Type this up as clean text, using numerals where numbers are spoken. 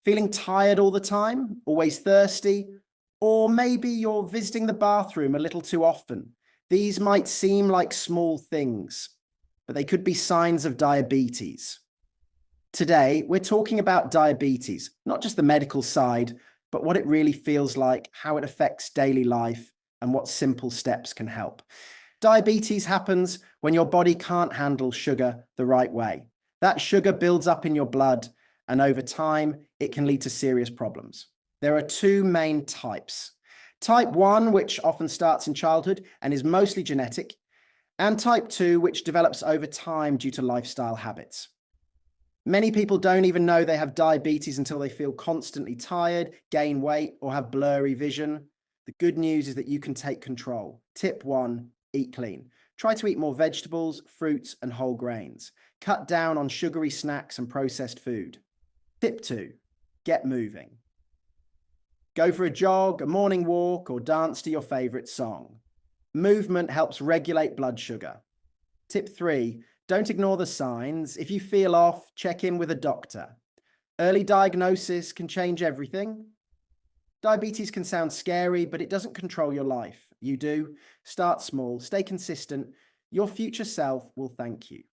Feeling tired all the time, always thirsty, or maybe you're visiting the bathroom a little too often. These might seem like small things, but they could be signs of diabetes. Today, we're talking about diabetes, not just the medical side, but what it really feels like, how it affects daily life, and what simple steps can help. Diabetes happens when your body can't handle sugar the right way. That sugar builds up in your blood, and over time, it can lead to serious problems. There are two main types. Type 1, which often starts in childhood and is mostly genetic, and type 2, which develops over time due to lifestyle habits. Many people don't even know they have diabetes until they feel constantly tired, gain weight, or have blurry vision. The good news is that you can take control. Tip 1, eat clean. Try to eat more vegetables, fruits, and whole grains. Cut down on sugary snacks and processed food. Tip 2, get moving. Go for a jog, a morning walk, or dance to your favorite song. Movement helps regulate blood sugar. Tip 3, don't ignore the signs. If you feel off, check in with a doctor. Early diagnosis can change everything. Diabetes can sound scary, but it doesn't control your life. You do. Start small, stay consistent. Your future self will thank you.